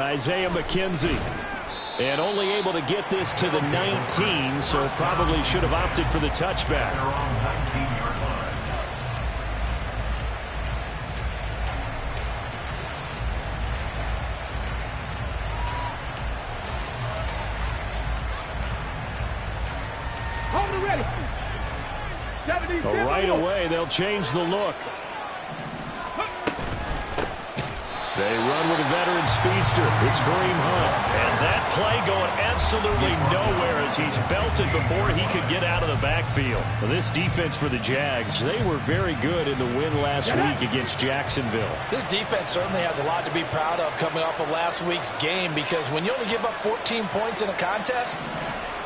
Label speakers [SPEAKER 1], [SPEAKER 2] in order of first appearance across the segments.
[SPEAKER 1] Isaiah McKenzie. And only able to get this to the 19, so probably should have opted for the touchback. Well, right away, they'll change the look. They run with a veteran speedster. It's Kareem Hunt. And that play going absolutely nowhere as he's belted before he could get out of the backfield. Well, this defense for the Jags, they were very good in the win last week against Jacksonville.
[SPEAKER 2] This defense certainly has a lot to be proud of coming off of last week's game, because when you only give up 14 points in a contest,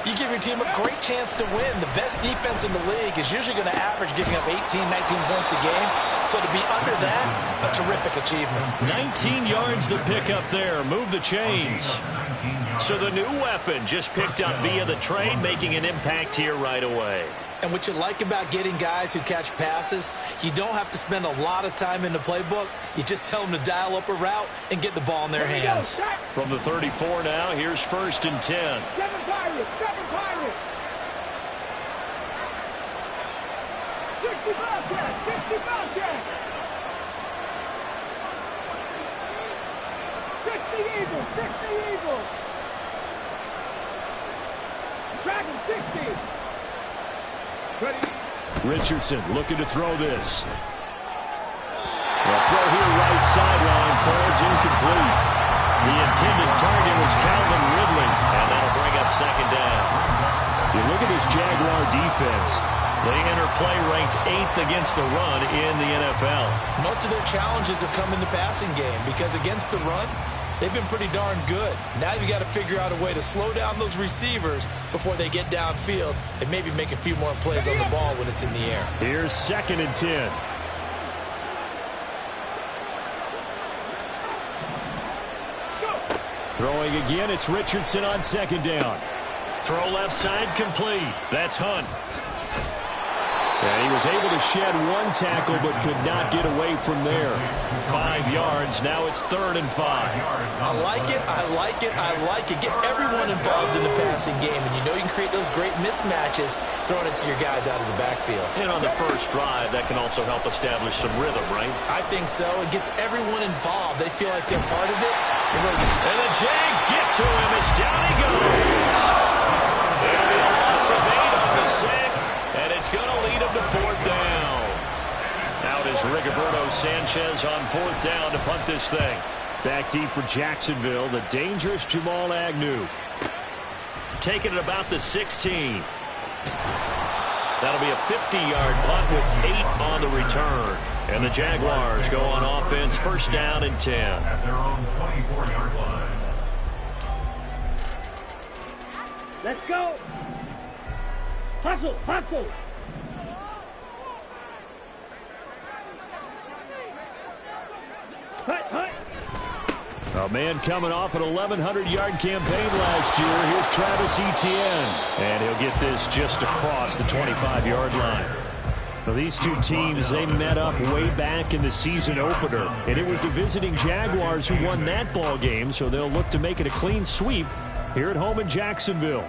[SPEAKER 2] you give your team a great chance to win. The best defense in the league is usually going to average giving up 18, 19 points a game. So to be under that, a terrific achievement.
[SPEAKER 1] 19 yards the pick up there. Move the chains. So the new weapon just picked up via the trade, making an impact here right away.
[SPEAKER 2] And what you like about getting guys who catch passes, you don't have to spend a lot of time in the playbook. You just tell them to dial up a route and get the ball in their hands.
[SPEAKER 1] From the 34 now, here's 1st and 10.
[SPEAKER 3] 7 Pirates! 60 Bobcats! 60 Bobcats! 60 Eagles! 60 Eagles! Dragon 60! Ready.
[SPEAKER 1] Richardson looking to throw this. The throw here right sideline falls incomplete. The intended target was Calvin Ridley, and that'll bring up 2nd down. You look at this Jaguar defense. They enter play ranked 8th against the run in the NFL.
[SPEAKER 2] Most of their challenges have come in the passing game, because against the run, they've been pretty darn good. Now you got to figure out a way to slow down those receivers before they get downfield and maybe make a few more plays on the ball when it's in the air.
[SPEAKER 1] Here's 2nd and 10. Throwing again, it's Richardson on 2nd down. Throw left side complete. That's Hunt. And he was able to shed one tackle but could not get away from there. 5 yards. Now it's 3rd and 5.
[SPEAKER 2] I like it. I like it. I like it. Get everyone involved in the passing game, and you know you can create those great mismatches throwing it to your guys out of the backfield.
[SPEAKER 1] And on the first drive, that can also help establish some rhythm, right?
[SPEAKER 2] I think so. It gets everyone involved. They feel like they're part of it.
[SPEAKER 1] And the Jags get to him as down he goes. There'll be a loss of 8 on the sack. And it's going to lead him to 4th down. Out is Rigoberto Sanchez on 4th down to punt this thing. Back deep for Jacksonville, the dangerous Jamal Agnew. Taking it about the 16. That'll be a 50-yard punt with 8 on the return. And the Jaguars go on offense, 1st down and 10.
[SPEAKER 3] At their own 24-yard line. Let's go! Hustle! Hustle! Hut! Hut!
[SPEAKER 1] A man coming off an 1,100-yard campaign last year. Here's Travis Etienne. And he'll get this just across the 25-yard line. Well, these two teams, they met up way back in the season opener. And it was the visiting Jaguars who won that ball game, so they'll look to make it a clene sweep here at home in Jacksonville.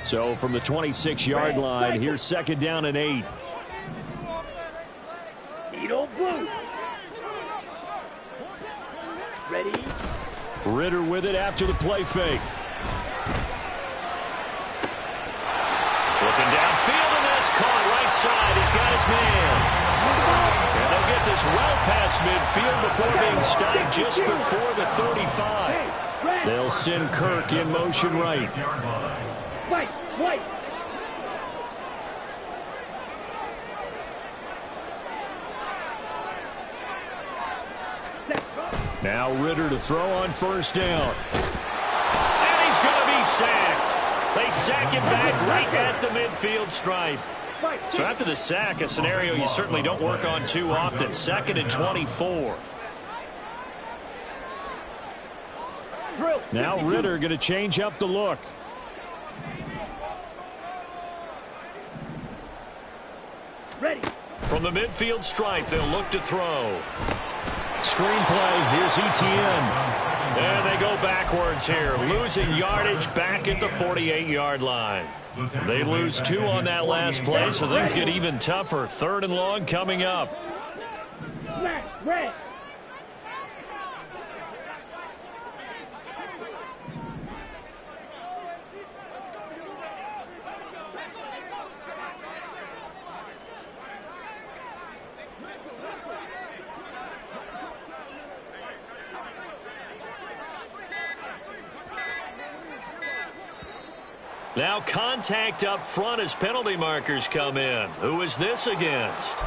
[SPEAKER 1] So from the 26-yard line, here's 2nd down and 8.
[SPEAKER 3] Edo Blue. Ready?
[SPEAKER 1] Ritter with it after the play fake. Looking downfield, and that's caught right side. He's got his man. And they'll get this well past midfield before being stopped just before the 35. They'll send Kirk in motion right.
[SPEAKER 3] White.
[SPEAKER 1] Now Ritter to throw on 1st down. And he's going to be sacked. They sack him back right at the midfield stripe. So after the sack, a scenario you certainly don't work on too often. 2nd and 24. Now Ritter going to change up the look.
[SPEAKER 3] Ready.
[SPEAKER 1] From the midfield stripe, they'll look to throw. Screenplay, here's Etienne. And they go backwards here, losing yardage back at the 48-yard line. They lose 2 on that last play, so things get even tougher. 3rd and long coming up.
[SPEAKER 3] Red.
[SPEAKER 1] Now contact up front as penalty markers come in. Who is this against?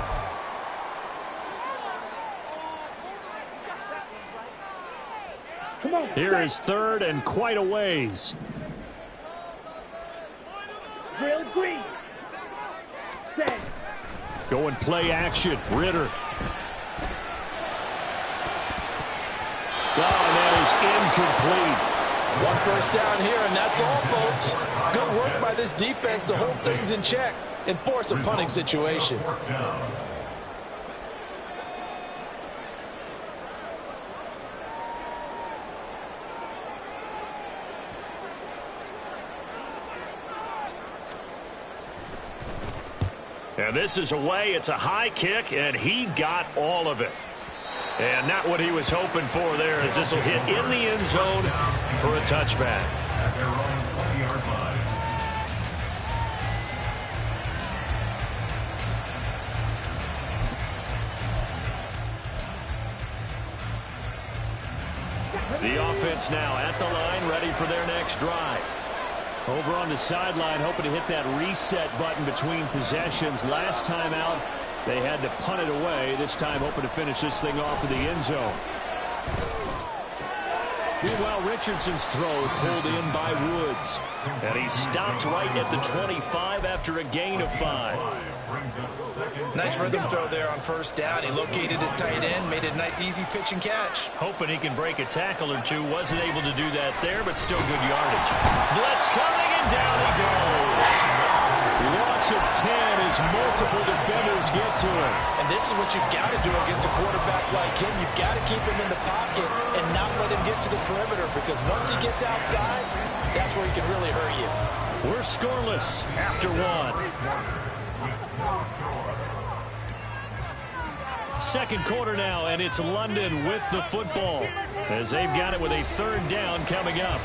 [SPEAKER 3] Come on.
[SPEAKER 1] Here is 3rd and quite a ways.
[SPEAKER 3] Real green. Set.
[SPEAKER 1] Go and play action. Ritter. Oh, and that is incomplete.
[SPEAKER 2] 1 first down here, and that's all, folks. Good work by this defense to hold things in check and force a punting situation.
[SPEAKER 1] And this is away. It's a high kick, and he got all of it. And not what he was hoping for there, as this will hit in the end zone for a touchback. The offense now at the line, ready for their next drive. Over on the sideline, hoping to hit that reset button between possessions. Last time out, they had to punt it away. This time hoping to finish this thing off in the end zone. Meanwhile, Richardson's throw pulled in by Woods. And he stopped right at the 25 after a gain of 5.
[SPEAKER 2] Nice rhythm throw there on first down. He located his tight end, made a nice easy pitch and catch.
[SPEAKER 1] Hoping he can break a tackle or two. Wasn't able to do that there, but still good yardage. Blitz coming, and down he goes. Loss of 10 as multiple defenders get to him.
[SPEAKER 2] And this is what you've got to do against a quarterback like him. You've got to keep him in the pocket and not let him get to the perimeter, because once he gets outside, that's where he can really hurt you.
[SPEAKER 1] We're scoreless after 1. Second quarter now, and it's London with the football as they've got it with a 3rd down coming up.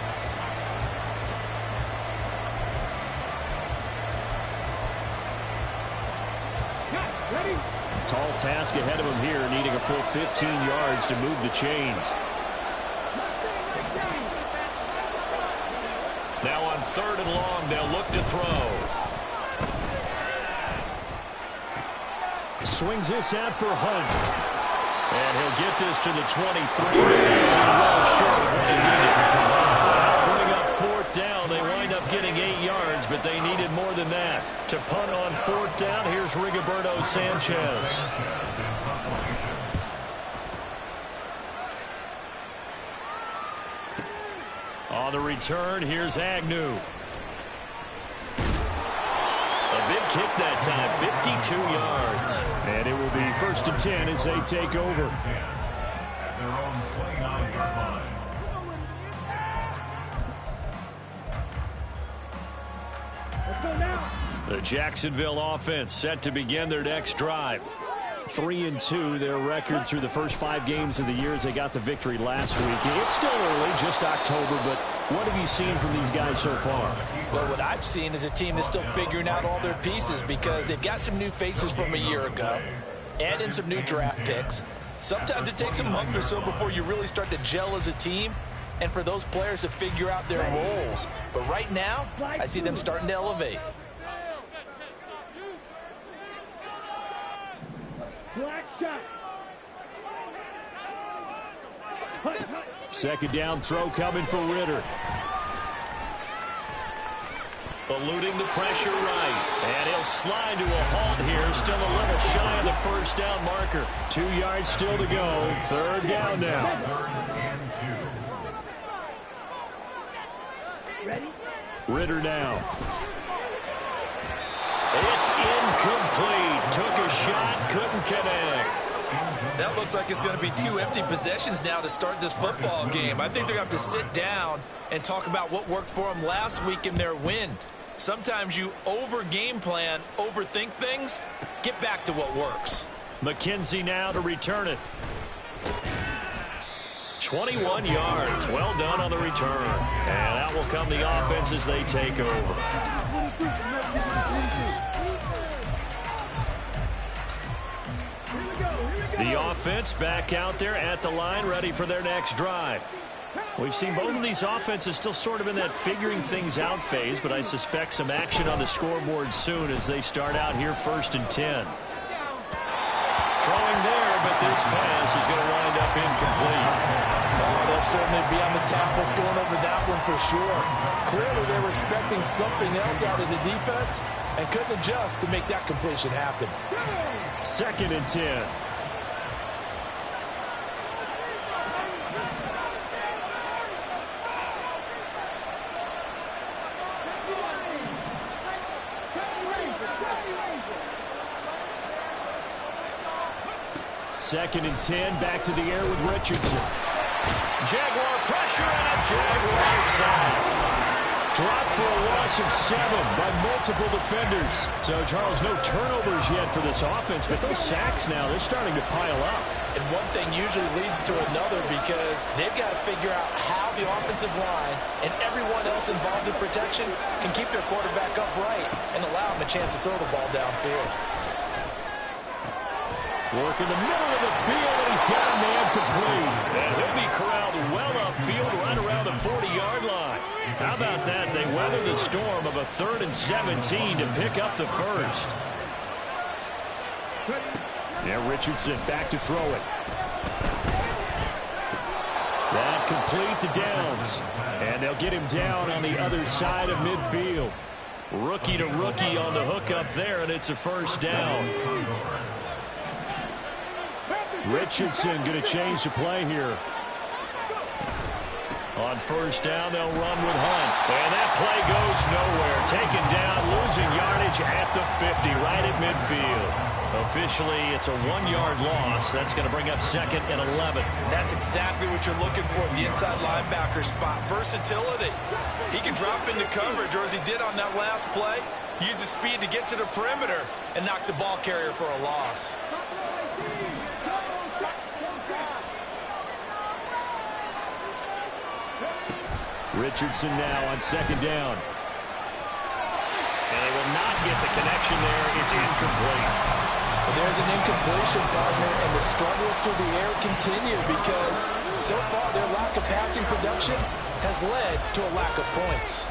[SPEAKER 1] Tall task ahead of him here, needing a full 15 yards to move the chains. Now on 3rd and long, they'll look to throw. Swings this out for Hunt. And he'll get this to the 23. Well short of what he needed. Bring up 4th down. They wind up getting 8 yards, but they needed more than that. To punt on 4th down, here's Rigoberto Sanchez. On the return, here's Agnew. A big kick that time, 52 yards. And it will be 1st and 10 as they take over. The Jacksonville offense set to begin their next drive. 3-2, their record through the first 5 games of the year as they got the victory last week. It's still early, just October, but what have you seen from these guys so far?
[SPEAKER 2] Well, what I've seen is a team that's still figuring out all their pieces, because they've got some new faces from a year ago, add in some new draft picks. Sometimes it takes a month or so before you really start to gel as a team and for those players to figure out their roles. But right now, I see them starting to elevate.
[SPEAKER 3] Black shot.
[SPEAKER 1] 2nd down throw coming for Ritter. Eluding the pressure right. And he'll slide to a halt here. Still a little shy of the 1st down marker. 2 yards still to go. 3rd down now.
[SPEAKER 3] Ready?
[SPEAKER 1] Ritter now. It's incomplete. Took a shot, couldn't connect.
[SPEAKER 2] That looks like it's going to be 2 empty possessions now to start this football game. I think they're going to have to sit down and talk about what worked for them last week in their win. Sometimes you over-game plan, overthink things. Get back to what works.
[SPEAKER 1] McKenzie now to return it. 21 yards. Well done on the return. And out will come the offense as they take over. The offense back out there at the line, ready for their next drive. We've seen both of these offenses still sort of in that figuring things out phase, but I suspect some action on the scoreboard soon as they start out here 1st and 10. Throwing there, but this pass is going to wind up incomplete.
[SPEAKER 2] Oh, they'll certainly be on the tablets going over that one for sure. Clearly they were expecting something else out of the defense and couldn't adjust to make that completion happen.
[SPEAKER 1] 2nd and 10. Second and 10, back to the air with Richardson. Jaguar pressure and a Jaguar sack. Dropped for a loss of 7 by multiple defenders. So, Charles, no turnovers yet for this offense, but those sacks now, they're starting to pile up.
[SPEAKER 2] And one thing usually leads to another because they've got to figure out how the offensive line and everyone else involved in protection can keep their quarterback upright and allow him a chance to throw the ball downfield.
[SPEAKER 1] Work in the middle of the field, and he's got a man complete. And he'll be corralled well upfield right around the 40-yard line. How about that? They weather the storm of a 3rd and 17 to pick up the first. Now Richardson back to throw it. That complete to Downs. And they'll get him down on the other side of midfield. Rookie to rookie on the hook up there, and it's a 1st down. Richardson going to change the play here. On 1st down, they'll run with Hunt. And that play goes nowhere. Taken down, losing yardage at the 50, right at midfield. Officially, it's a 1-yard loss. That's going to bring up 2nd and 11.
[SPEAKER 2] That's exactly what you're looking for at the inside linebacker spot. Versatility. He can drop into coverage, or as he did on that last play, use his speed to get to the perimeter and knock the ball carrier for a loss.
[SPEAKER 1] Richardson now on 2nd down. And they will not get the connection there. It's incomplete.
[SPEAKER 2] Well, there's an incompletion, partner, and the struggles through the air continue because so far their lack of passing production has led to a lack of points.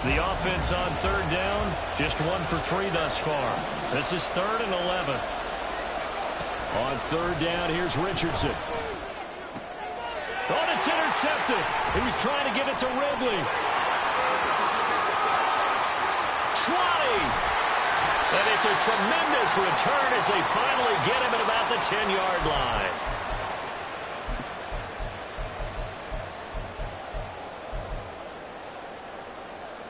[SPEAKER 1] The offense on 3rd down, just 1 for 3 thus far. This is 3rd and 11. On 3rd down, here's Richardson. Oh, and it's intercepted. He was trying to get it to Ridley. 20. And it's a tremendous return as they finally get him at about the 10-yard line.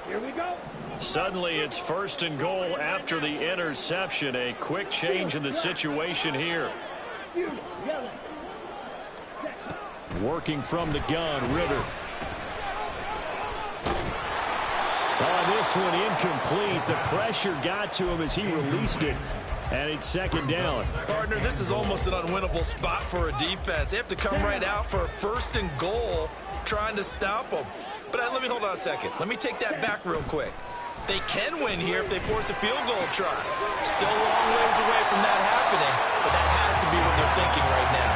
[SPEAKER 3] Here we go.
[SPEAKER 1] Suddenly, it's 1st and goal after the interception. A quick change in the situation here. Working from the gun, Ritter. Oh, this one incomplete. The pressure got to him as he released it. And it's 2nd down.
[SPEAKER 2] Partner, this is almost an unwinnable spot for a defense. They have to come right out for a 1st and goal trying to stop them. But let me hold on a second. Let me take that back real quick. They can win here if they force a field goal try. Still a long ways away from that happening, but that has to be what they're thinking right now.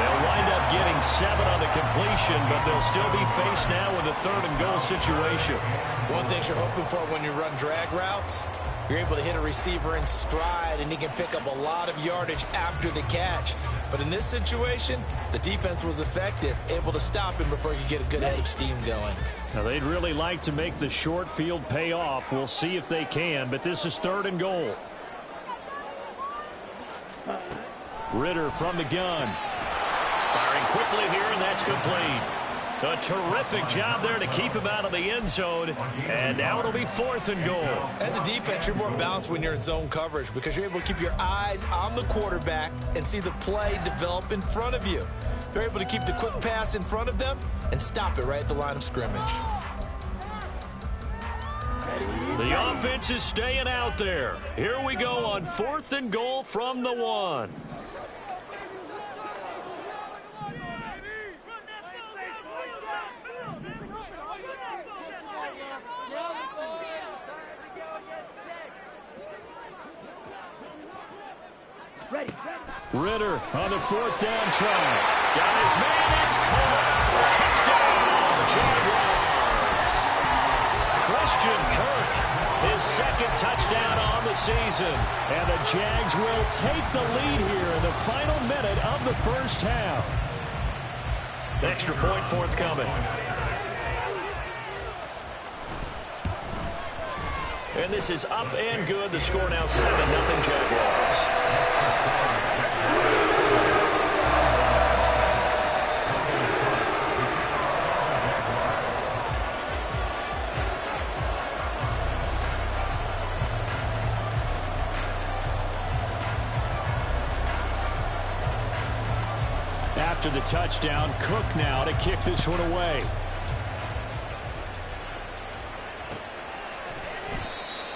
[SPEAKER 1] They'll wind up getting 7 on the completion, but they'll still be faced now with a 3rd and goal situation.
[SPEAKER 2] One thing you're hoping for when you run drag routes, you're able to hit a receiver in stride, and he can pick up a lot of yardage after the catch. But in this situation, the defense was effective, able to stop him before he could get a good head of steam going.
[SPEAKER 1] Now, they'd really like to make the short field pay off. We'll see if they can, but this is 3rd and goal. Ritter from the gun. Firing quickly here, and that's complete. A terrific job there to keep him out of the end zone. And now it'll be 4th and goal.
[SPEAKER 2] As a defense, you're more balanced when you're in zone coverage because you're able to keep your eyes on the quarterback and see the play develop in front of you. You're able to keep the quick pass in front of them and stop it right at the line of scrimmage.
[SPEAKER 1] The offense is staying out there. Here we go on 4th and goal from the 1. Ritter on the 4th down try. Got his man. It's caught. Touchdown, Jaguars. Christian Kirk, his 2nd touchdown on the season. And the Jags will take the lead here in the final minute of the first half. Extra point forthcoming. And this is up and good. The score now 7-0 Jaguars. After the touchdown, Cook now to kick this one away.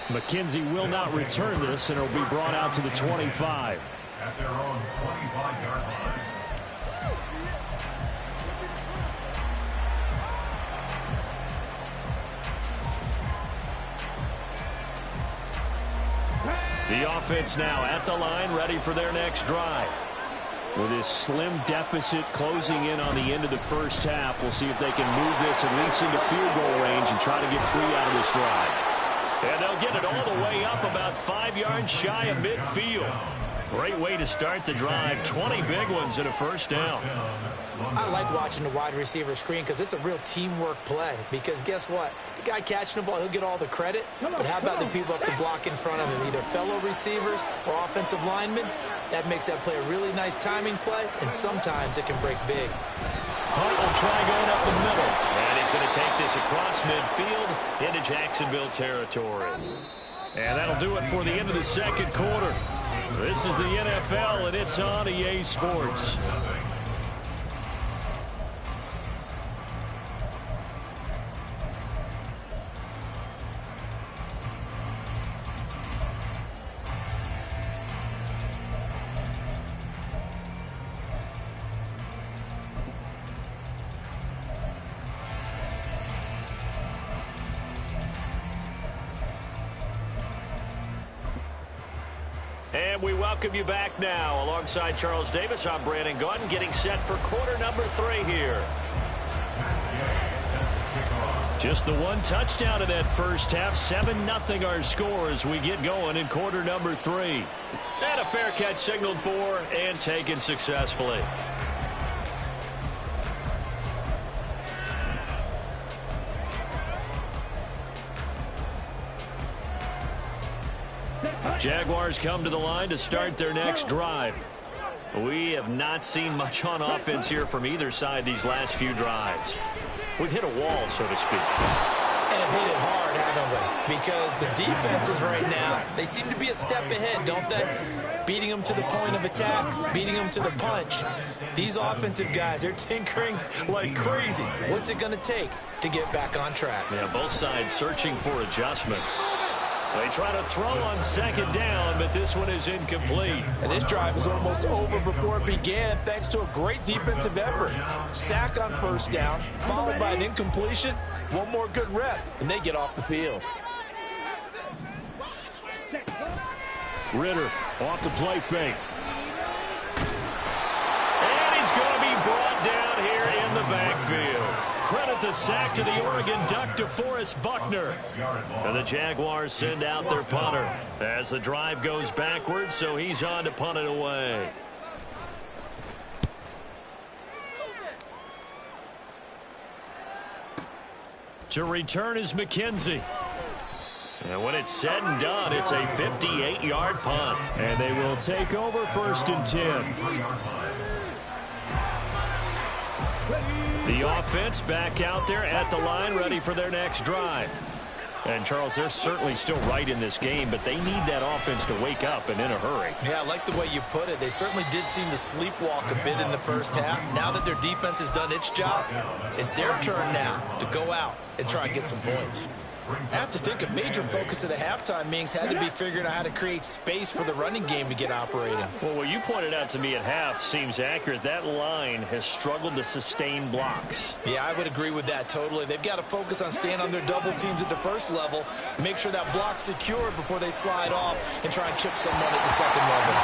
[SPEAKER 1] McKenzie will not return this, and it'll be brought out to the 25.
[SPEAKER 4] At their own 25-yard line.
[SPEAKER 1] The offense now at the line, ready for their next drive. With this slim deficit closing in on the end of the first half, we'll see if they can move this at least into field goal range and try to get 3 out of this drive. And they'll get it all the way up about 5 yards shy of midfield. Great way to start the drive. 20 big ones and a first down.
[SPEAKER 2] I like watching the wide receiver screen because it's a real teamwork play. Because guess what? The guy catching the ball, he'll get all the credit. But how about the people up to block in front of him, either fellow receivers or offensive linemen? That makes that play a really nice timing play, and sometimes it can break big.
[SPEAKER 1] Hunt will try going up the middle. And he's going to take this across midfield into Jacksonville territory. And that'll do it for the end of the second quarter. This is the NFL, and it's on EA Sports. And we welcome you back now. Alongside Charles Davis, I'm Brandon Gaudin, getting set for quarter number 3 here. Just the one touchdown in that first half. 7-0 our score as we get going in quarter number 3. And a fair catch signaled for and taken successfully. Jaguars come to the line to start their next drive. We have not seen much on offense here from either side these last few drives. We've hit a wall, so to speak.
[SPEAKER 2] And have hit it hard, haven't we? Because the defenses right now, they seem to be a step ahead, don't they? Beating them to the point of attack, beating them to the punch. These offensive guys, they're tinkering like crazy. What's it going to take to get back on track?
[SPEAKER 1] Yeah, both sides searching for adjustments. They try to throw on second down, but this one is incomplete.
[SPEAKER 2] And this drive is almost over before it began, thanks to a great defensive effort. Sack on first down, followed by an incompletion. One more good rep, and they get off the field.
[SPEAKER 1] Ritter off the play fake. And he's going to be brought down here in the backfield. Credit the sack to the Oregon Duck, DeForest Buckner. And the Jaguars send out their punter as the drive goes backwards, so he's on to punt it away. To return is McKenzie. And when it's said and done, it's a 58-yard punt. And they will take over 1st and 10. The offense back out there at the line, ready for their next drive. And, Charles, they're certainly still right in this game, but they need that offense to wake up and in a hurry.
[SPEAKER 2] Yeah, I like the way you put it. They certainly did seem to sleepwalk a bit in the first half. Now that their defense has done its job, it's their turn now to go out and try and get some points. I have to think a major focus at the halftime meetings had to be figuring out how to create space for the running game to get operating.
[SPEAKER 1] Well, what you pointed out to me at half seems accurate. That line has struggled to sustain blocks.
[SPEAKER 2] Yeah, I would agree with that totally. They've got to focus on staying on their double teams at the first level, make sure that block's secure before they slide off and try and chip someone at the second level.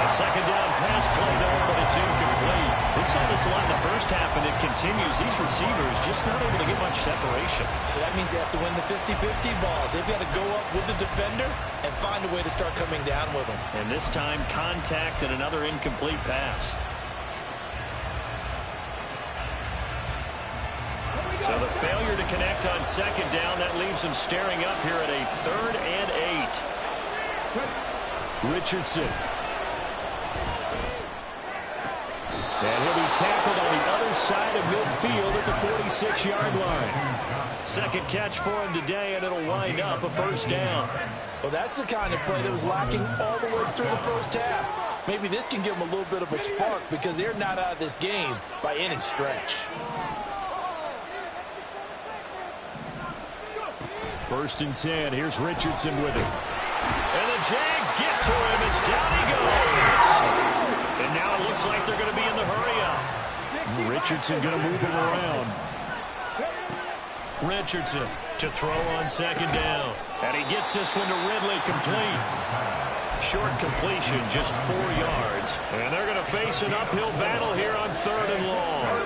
[SPEAKER 1] A second down pass play there, but it's incomplete. We saw this a lot in the first half, and it continues. These receivers just not able to get much separation.
[SPEAKER 2] So that means they have to win the 50-50 balls. They've got to go up with the defender and find a way to start coming down with them.
[SPEAKER 1] And this time, contact and another incomplete pass. So the failure to connect on second down, that leaves them staring up here at a 3rd and 8. Richardson. And he'll be tackled on the other side of midfield at the 46-yard line. Second catch for him today, and it'll wind up a first down.
[SPEAKER 2] Well, that's the kind of play that was lacking all the way through the first half. Maybe this can give them a little bit of a spark because they're not out of this game by any stretch.
[SPEAKER 1] First and 10. Here's Richardson with it. And the Jags get to him as down he goes. And now it looks like they're going to be in the hurry-up. Richardson going to move him around. Richardson to throw on second down. And he gets this one to Ridley complete. Short completion, just 4 yards. And they're going to face an uphill battle here on 3rd and long.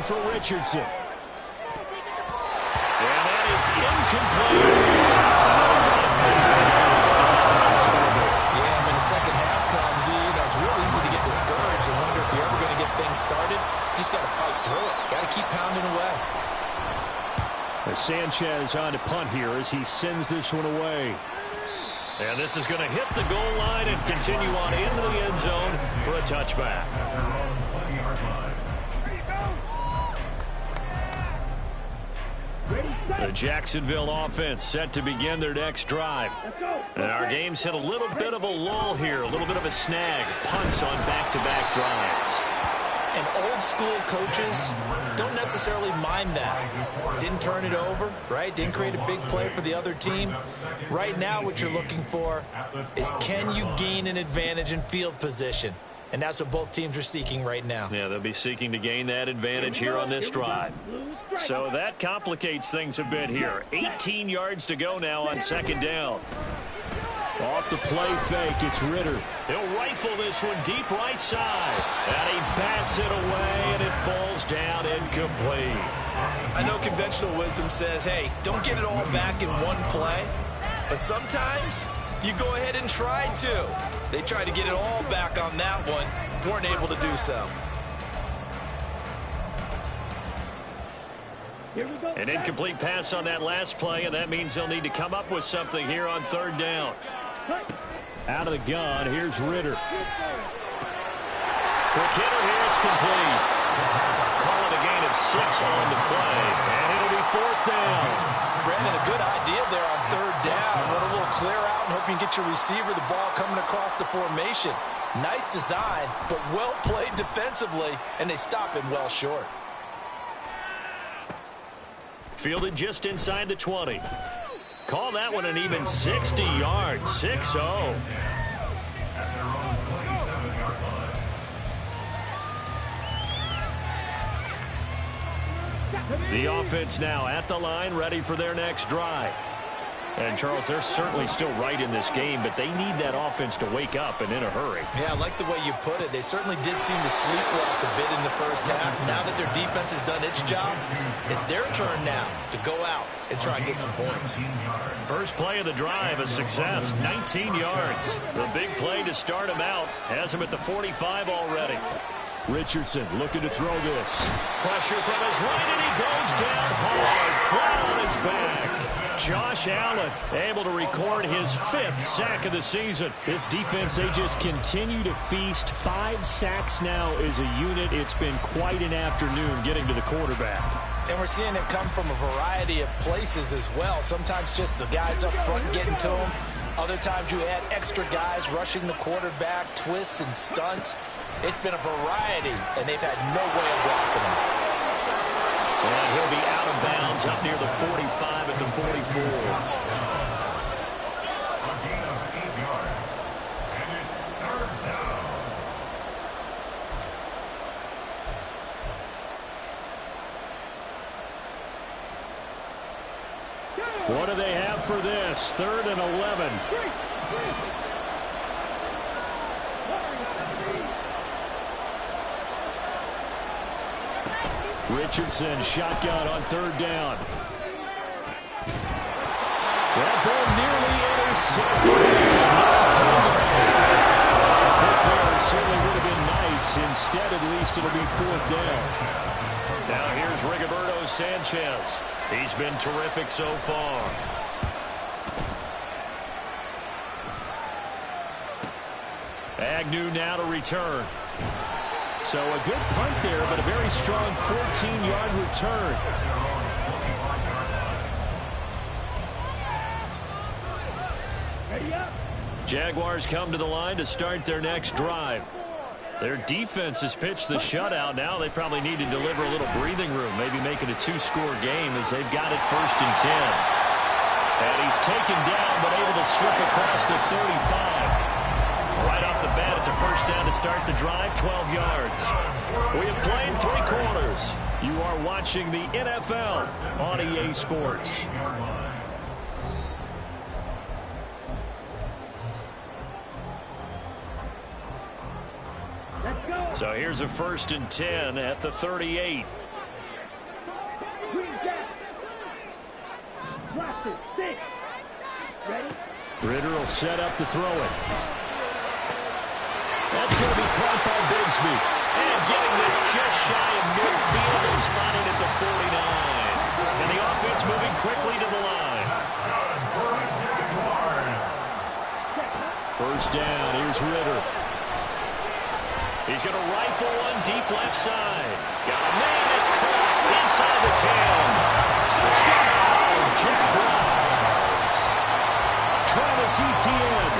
[SPEAKER 1] For Richardson. And that is incomplete.
[SPEAKER 2] Yeah, when the second half comes, it's real easy to get discouraged and wonder if you're ever going to get things started. You just got to fight through it. Got to keep pounding away.
[SPEAKER 1] Sanchez on to punt here as he sends this one away. And this is going to hit the goal line and continue on into the end zone for a touchback. The Jacksonville offense set to begin their next drive. And our game's hit a little bit of a lull here, a little bit of a snag. Punts on back-to-back drives.
[SPEAKER 2] And old-school coaches don't necessarily mind that. Didn't turn it over, right? Didn't create a big play for the other team. Right now what you're looking for is can you gain an advantage in field position? And that's what both teams are seeking right now.
[SPEAKER 1] Yeah, they'll be seeking to gain that advantage here on this drive. So that complicates things a bit here. 18 yards to go now on second down. Off the play fake, it's Ritter. He'll rifle this one deep right side. And he bats it away, and it falls down incomplete.
[SPEAKER 2] I know conventional wisdom says, hey, don't get it all back in one play. But sometimes you go ahead and try to. They tried to get it all back on that one. Weren't able to do so.
[SPEAKER 1] An incomplete pass on that last play, and that means they'll need to come up with something here on 3rd down. Out of the gun, here's Ritter. Quick hitter here, it's complete. Call it a gain of 6 on the play, and it'll be 4th down.
[SPEAKER 2] Brandon, a good idea there on 3rd down. Run a little clear out and hope you can get your receiver the ball coming across the formation. Nice design, but well played defensively, and they stop him well short.
[SPEAKER 1] Fielded just inside the 20. Call that one an even 60 yards, 6-0. The offense now at the line, ready for their next drive. And, Charles, they're certainly still right in this game, but they need that offense to wake up and in a hurry.
[SPEAKER 2] Yeah, I like the way you put it. They certainly did seem to sleepwalk a bit in the first half. Now that their defense has done its job, it's their turn now to go out and try and get some points.
[SPEAKER 1] First play of the drive, a success, 19 yards. The big play to start him out has him at the 45 already. Richardson looking to throw this. Pressure from his right, and he goes down hard, flat on his back. Josh Allen able to record his 5th sack of the season. This defense, they just continue to feast. 5 sacks now as a unit. It's been quite an afternoon getting to the quarterback.
[SPEAKER 2] And we're seeing it come from a variety of places as well. Sometimes just the guys up front getting to him. Other times you add extra guys rushing the quarterback, twists and stunts. It's been a variety, and they've had no way of blocking him.
[SPEAKER 1] And he'll be out of bounds up near the 45 at the 44.
[SPEAKER 4] A gain of 8 yards. And it's 3rd down.
[SPEAKER 1] What do they have for this? 3rd and 11. Richardson shotgun on 3rd down. That ball nearly intercepted. That certainly would have been nice. Instead, at least, it'll be 4th down. Now here's Rigoberto Sanchez. He's been terrific so far. Agnew now to return. So a good punt there, but a very strong 14-yard return. Jaguars come to the line to start their next drive. Their defense has pitched the shutout. Now they probably need to deliver a little breathing room, maybe make it a 2-score game as they've got it 1st and 10. And he's taken down but able to slip across the 35. Right off the bat, it's a 1st down to start the drive, 12 yards. We have played 3 quarters. You are watching the NFL on EA Sports. So here's a 1st and 10 at the 38. Ritter will set up to throw it. That's going to be caught by Bigsby. And getting this just shy of midfield and spotted at the 49. And the offense moving quickly to the line. 1st down, here's Ritter. He's going to rifle one deep left side. Got a man, it's caught inside the 10. Touchdown, Jaguars. Travis Etienne,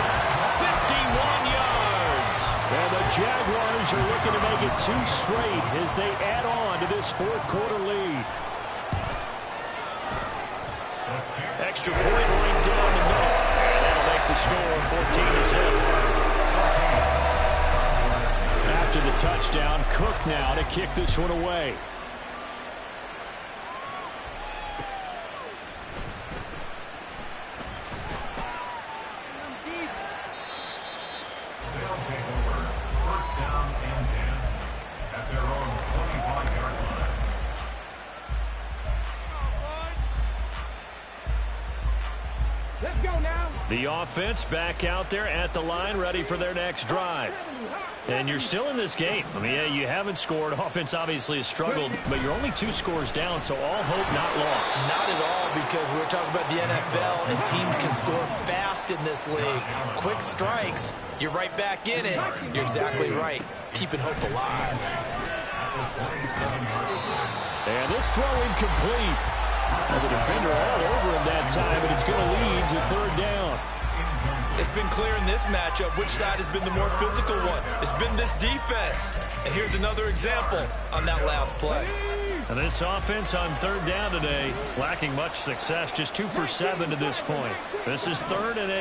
[SPEAKER 1] 51 yards. And the Jaguars are looking to make it 2 straight as they add on to this 4th quarter lead. Extra point right down the middle. And that'll make the score 14-0. After the touchdown, Cook now to kick this one away.
[SPEAKER 4] They'll take over 1st down and 10 at their own 25-yard line.
[SPEAKER 3] Let's go now.
[SPEAKER 1] The offense back out there at the line, ready for their next drive. And you're still in this game. I mean, yeah, you haven't scored. Offense obviously has struggled, but you're only 2 scores down, so all hope not lost.
[SPEAKER 2] Not at all, because we're talking about the NFL, and teams can score fast in this league. Quick strikes, you're right back in it. You're exactly right. Keeping hope alive.
[SPEAKER 1] And this throw incomplete. And the defender all over him that time, and it's going to lead to 3rd down.
[SPEAKER 2] It's been clear in this matchup which side has been the more physical one. It's been this defense. And here's another example on that last play.
[SPEAKER 1] And this offense on 3rd down today, lacking much success, just 2 for 7 to this point. This is 3rd and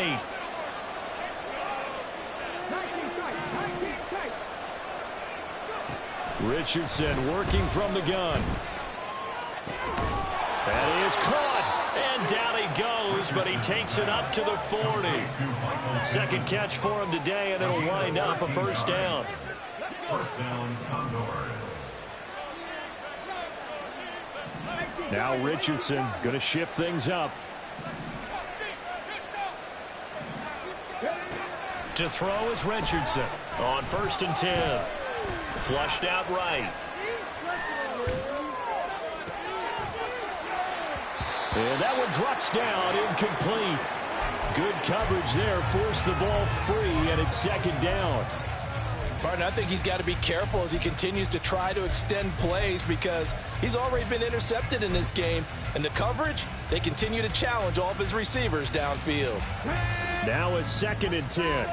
[SPEAKER 1] 8. Richardson working from the gun. That is caught. And down he goes, but he takes it up to the 40. Second catch for him today, and it'll wind up a first down.
[SPEAKER 4] First down, Condors.
[SPEAKER 1] Now Richardson going to shift things up. To throw is Richardson on 1st and 10. Flushed out right. And that one drops down, incomplete. Good coverage there, forced the ball free, and it's 2nd down.
[SPEAKER 2] Martin, I think he's got to be careful as he continues to try to extend plays because he's already been intercepted in this game. And the coverage, they continue to challenge all of his receivers downfield.
[SPEAKER 1] Now a 2nd and 10.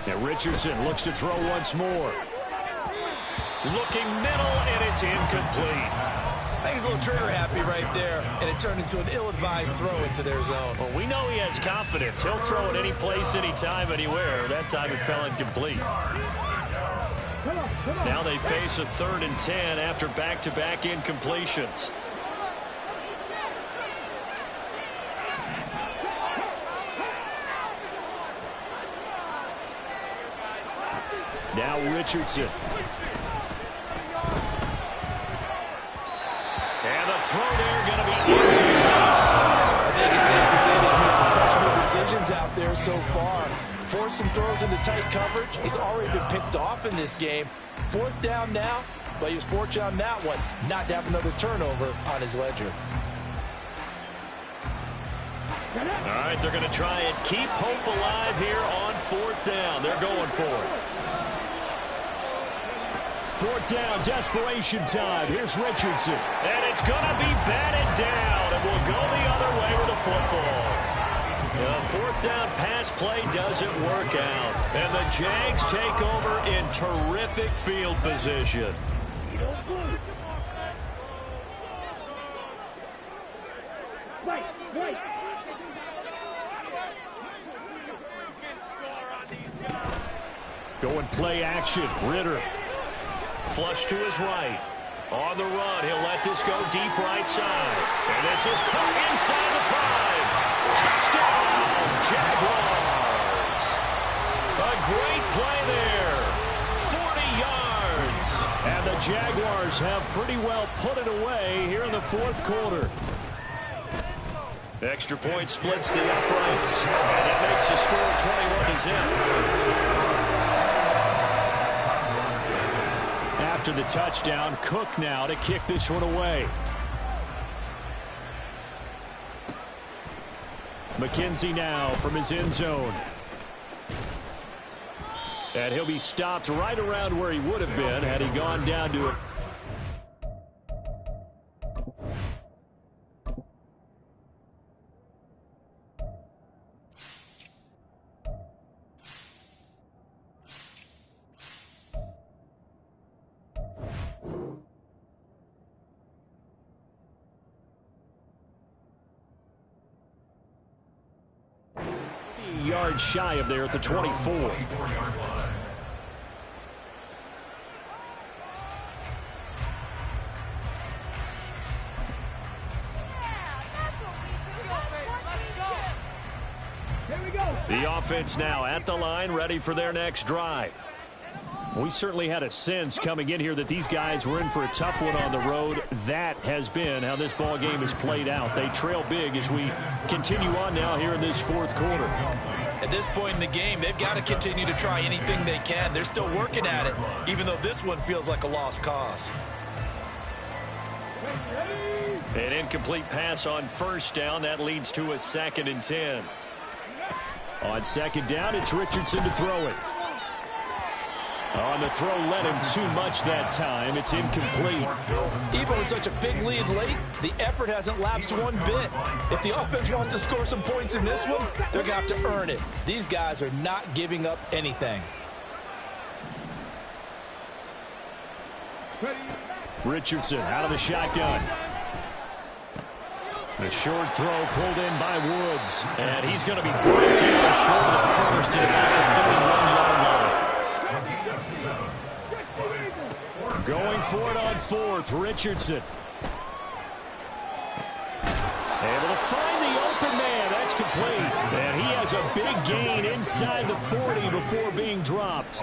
[SPEAKER 1] And Richardson looks to throw once more. Looking middle, and it's incomplete.
[SPEAKER 2] I think he's a little trigger happy right there, and it turned into an ill-advised throw into their zone.
[SPEAKER 1] Well, we know he has confidence. He'll throw it any place, anytime, anywhere. That time it fell incomplete. Now they face a 3rd and 10 after back-to-back incompletions. Now Richardson. And the throw there going to be incomplete.
[SPEAKER 2] I think it's safe to say they've made some questionable decisions out there so far. Forced some throws into tight coverage. He's already been picked off in this game. 4th down now, but he was fortunate on that one not to have another turnover on his ledger.
[SPEAKER 1] All right, they're going to try and keep hope alive here on 4th down. They're going for it. 4th down, desperation time. Here's Richardson. And it's going to be batted down, and will go the other way with the football. The 4th down pass play doesn't work out. And the Jags take over in terrific field position. Going play action. Ritter. Flush to his right. On the run, he'll let this go deep right side. And this is caught inside the 5. Touchdown, Jaguars. A great play there. 40 yards. And the Jaguars have pretty well put it away here in the 4th quarter. Extra point splits the uprights. And it makes the score 21-0. After the touchdown, Cook now to kick this one away. McKenzie now from his end zone. And he'll be stopped right around where he would have been had he gone down to it. Yards shy of there at the 24. The offense now at the line, ready for their next drive. We certainly had a sense coming in here that these guys were in for a tough one on the road. That has been how this ball game has played out. They trail big as we continue on now here in this 4th quarter.
[SPEAKER 2] At this point in the game, they've got to continue to try anything they can. They're still working at it, even though this one feels like a lost cause.
[SPEAKER 1] An incomplete pass on 1st down. That leads to a 2nd and 10. On 2nd down, it's Richardson to throw it. On the throw, led him too much that time. It's incomplete.
[SPEAKER 2] Even with such a big lead late, the effort hasn't lapsed one bit. If the offense wants to score some points in this one, they're going to have to earn it. These guys are not giving up anything.
[SPEAKER 1] Richardson out of the shotgun. The short throw pulled in by Woods. And he's going to be brought down short of the first at about the 31-yard line. Going for it on fourth, Richardson. Able to find the open man. That's complete. And he has a big gain inside the 40 before being dropped.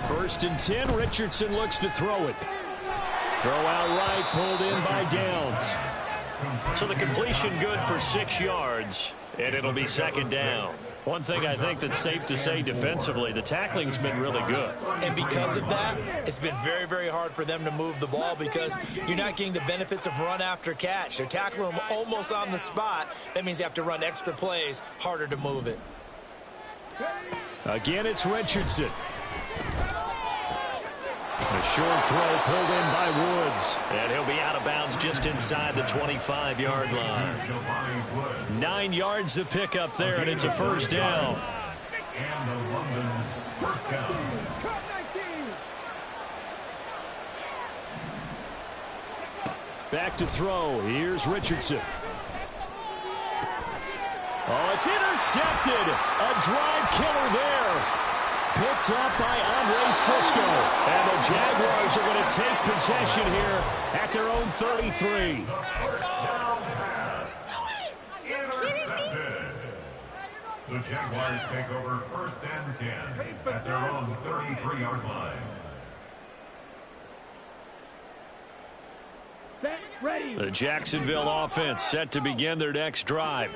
[SPEAKER 1] First and 10, Richardson looks to throw it. Throw out right, pulled in by Downs. So the completion good for 6 yards, and it'll be second down. One thing I think that's safe to say defensively, the tackling's been really good.
[SPEAKER 2] And because of that, it's been very, very hard for them to move the ball because you're not getting the benefits of run after catch. They're tackling them almost on the spot. That means you have to run extra plays, harder to move it.
[SPEAKER 1] Again, it's Richardson. A short throw pulled in by Woods. And he'll be out of bounds just inside the 25-yard line. 9 yards to pick up there, and it's a first down.
[SPEAKER 4] And the London first down.
[SPEAKER 1] Back to throw. Here's Richardson. Oh, it's intercepted. A drive killer there. Picked up by Andre Sisco. And the Jaguars are going to take possession here at their own 33.
[SPEAKER 4] First down pass. Intercepted. The Jaguars take over first and 10 at their own 33-yard line.
[SPEAKER 3] Set, ready.
[SPEAKER 1] The Jacksonville offense set to begin their next drive.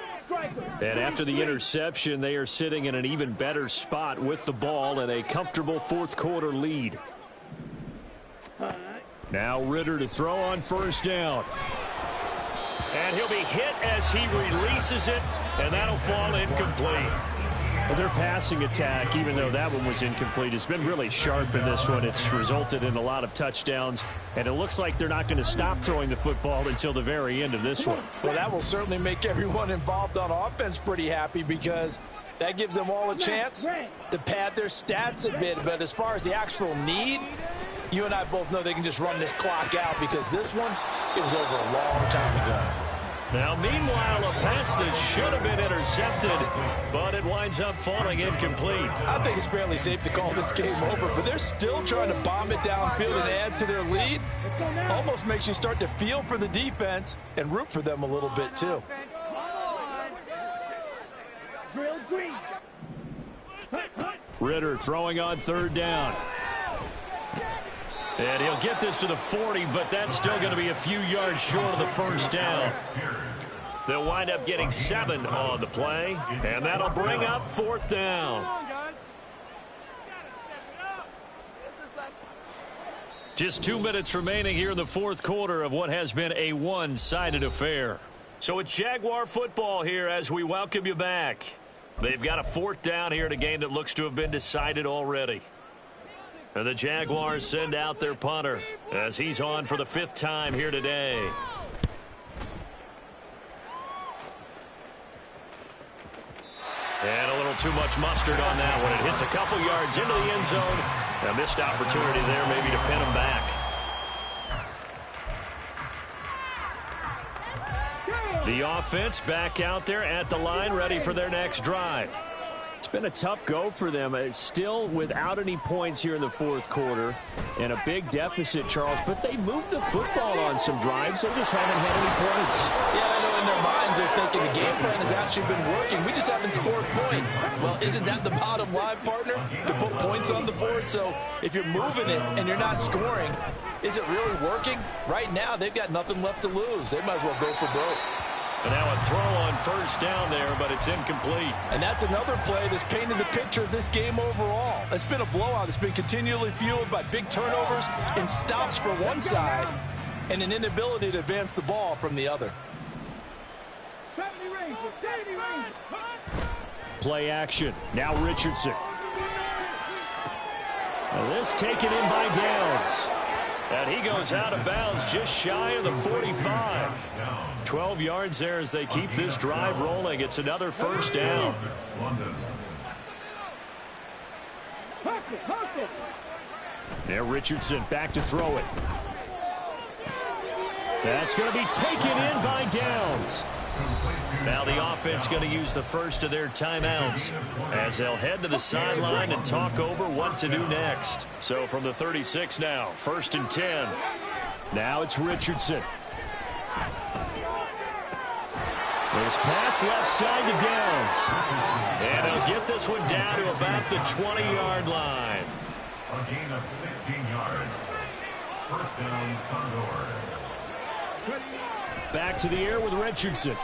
[SPEAKER 1] And after the interception, they are sitting in an even better spot with the ball and a comfortable fourth quarter lead. Now Ritter to throw on first down. And he'll be hit as he releases it, and that'll fall incomplete. Well, their passing attack, even though that one was incomplete, has been really sharp in this one. It's resulted in a lot of touchdowns, and it looks like they're not going to stop throwing the football until the very end of this one.
[SPEAKER 2] Well, that will certainly make everyone involved on offense pretty happy because that gives them all a chance to pad their stats a bit. But as far as the actual need, you and I both know they can just run this clock out because this one, it was over a long time ago.
[SPEAKER 1] Now, meanwhile, a pass that should have been intercepted, but it winds up falling incomplete.
[SPEAKER 2] I think it's fairly safe to call this game over, but they're still trying to bomb it downfield and add to their lead. Almost makes you start to feel for the defense and root for them a little bit, too.
[SPEAKER 1] Ritter throwing on third down. And he'll get this to the 40, but that's still going to be a few yards short of the first down. They'll wind up getting 7 on the play, and that'll bring up fourth down. Just 2 minutes remaining here in the fourth quarter of what has been a one-sided affair. So it's Jaguar football here as we welcome you back. They've got a fourth down here in a game that looks to have been decided already. And the Jaguars send out their punter as he's on for the 5th time here today. And a little too much mustard on that one. It hits a couple yards into the end zone. A missed opportunity there maybe to pin him back. The offense back out there at the line ready for their next drive. It's been a tough go for them. It's still without any points here in the fourth quarter and a big deficit, Charles, but they moved the football on some drives. They just haven't had any points.
[SPEAKER 2] Yeah, I know in their minds they're thinking the game plan has actually been working. We just haven't scored points. Well, isn't that the bottom line, partner? To put points on the board? So if you're moving it and you're not scoring, is it really working? Right now, they've got nothing left to lose. They might as well go for broke.
[SPEAKER 1] And now a throw on first down there, but it's incomplete.
[SPEAKER 2] And that's another play that's painted the picture of this game overall. It's been a blowout. It's been continually fueled by big turnovers and stops for one side and an inability to advance the ball from the other.
[SPEAKER 1] Play action. Now Richardson. Now this taken in by Downs. And he goes out of bounds just shy of the 45. 12 yards there as they keep this drive rolling. It's another first down. Now Richardson back to throw it. That's going to be taken in by Downs. Now the offense going to use the first of their timeouts as they'll head to the sideline and talk over what to do next. So from the 36 now, 1st and 10. Now it's Richardson. This pass left side to Downs. And he'll get this one down to about the 20-yard line.
[SPEAKER 4] A gain of 16 yards. First down, Condors.
[SPEAKER 1] Back to the air with Richardson.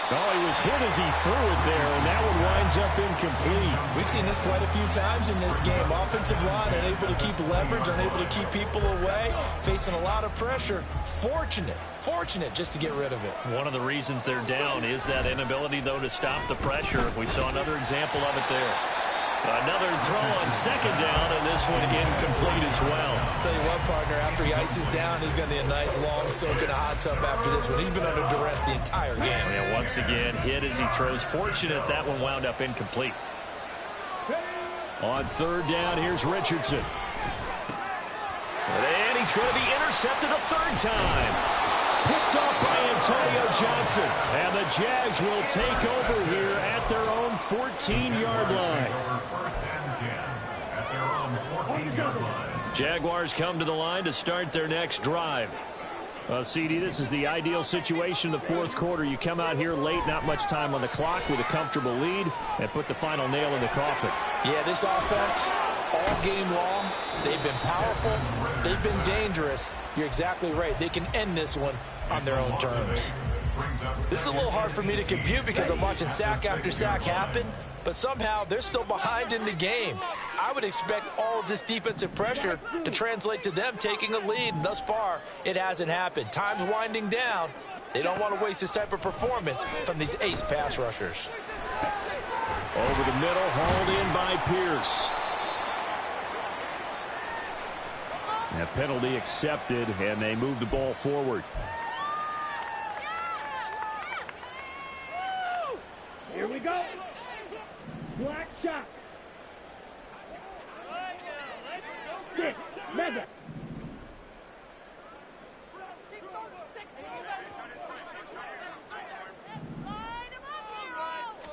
[SPEAKER 1] Oh, he was hit as he threw it there, and that one winds up incomplete.
[SPEAKER 2] We've seen this quite a few times in this game. Offensive line unable to keep leverage, unable to keep people away, facing a lot of pressure. Fortunate just to get rid of it.
[SPEAKER 1] One of the reasons they're down is that inability, though, to stop the pressure. We saw another example of it there. Another throw on 2nd down, and this one incomplete as well.
[SPEAKER 2] I'll tell you what, partner, after he ices down, he's going to be a nice long soak in a hot tub after this one. He's been under duress the entire game.
[SPEAKER 1] Yeah, once again, hit as he throws. Fortunate that one wound up incomplete. On 3rd down, here's Richardson. And he's going to be intercepted a 3rd time. Picked off by Antonio Johnson. And the Jags will take over here at their own 14-yard line. Jaguars come to the line to start their next drive. CD, this is the ideal situation in the 4th quarter. You come out here late, not much time on the clock, with a comfortable lead, and put the final nail in the coffin.
[SPEAKER 2] Yeah, this offense, all game long, they've been powerful, they've been dangerous. You're exactly right. They can end this one on their own terms. This is a little hard for me to compute because I'm watching sack after sack happen, but somehow they're still behind in the game. I would expect all of this defensive pressure to translate to them taking a lead, and thus far, it hasn't happened. Time's winding down. They don't want to waste this type of performance from these ace pass rushers.
[SPEAKER 1] Over the middle, hauled in by Pierce. That penalty accepted, and they move the ball forward.
[SPEAKER 3] Here we go. Black shot. 6. Mega.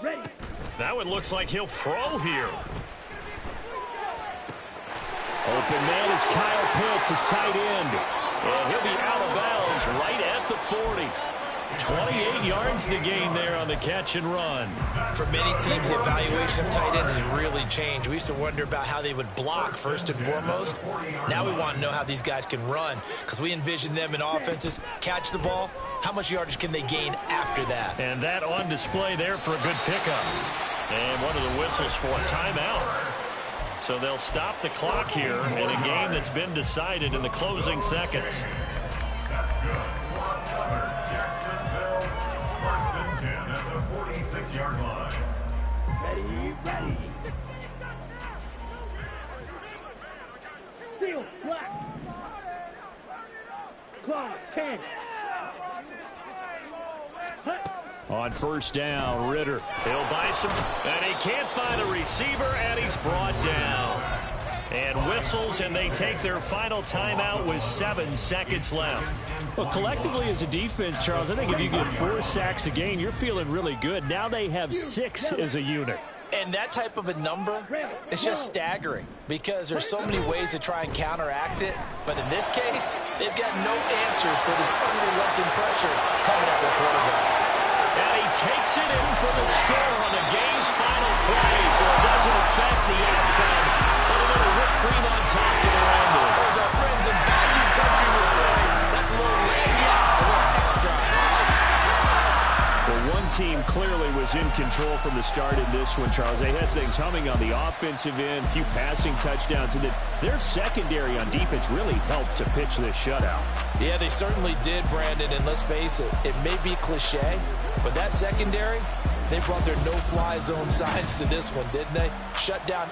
[SPEAKER 3] Ready.
[SPEAKER 1] That one looks like he'll throw here. Open man is Kyle Pitts, his tight end. And he'll be out of bounds right at the 40. 28 yards to gain there on the catch and run.
[SPEAKER 2] For many teams, the evaluation of tight ends has really changed. We used to wonder about how they would block first and foremost. Now we want to know how these guys can run, because we envision them in offenses catch the ball. How much yardage can they gain after that?
[SPEAKER 1] And that on display there for a good pickup. And one of the whistles for a timeout. So they'll stop the clock here in a game that's been decided in the closing seconds.
[SPEAKER 4] That's good. Jacksonville, 1st and 10 at the 46-yard line.
[SPEAKER 3] Ready. Steal, black. Clock, 10.
[SPEAKER 1] On 1st down, Ritter. He'll buy some, and he can't find a receiver, and he's brought down. And whistles, and they take their final timeout with 7 seconds left. Well, collectively as a defense, Charles, I think if you get 4 sacks a game, you're feeling really good. Now they have 6 as a unit.
[SPEAKER 2] And that type of a number is just staggering because there's so many ways to try and counteract it. But in this case, they've got no answers for this unrelenting pressure coming at their quarterback.
[SPEAKER 1] And he takes it in for the score on the game's final play, so it doesn't affect the outcome. But a little whipped cream on top to the end.
[SPEAKER 2] As our friends in Bayou Country would say, that's a little lagniappe, a little extra on top.
[SPEAKER 1] Well, one team clearly was in control from the start in this one, Charles. They had things humming on the offensive end, a few passing touchdowns, and then their secondary on defense really helped to pitch this shutout.
[SPEAKER 2] Yeah, they certainly did, Brandon, and let's face it, it may be cliche, but that secondary, they brought their no-fly zone signs to this one, didn't they? Shut down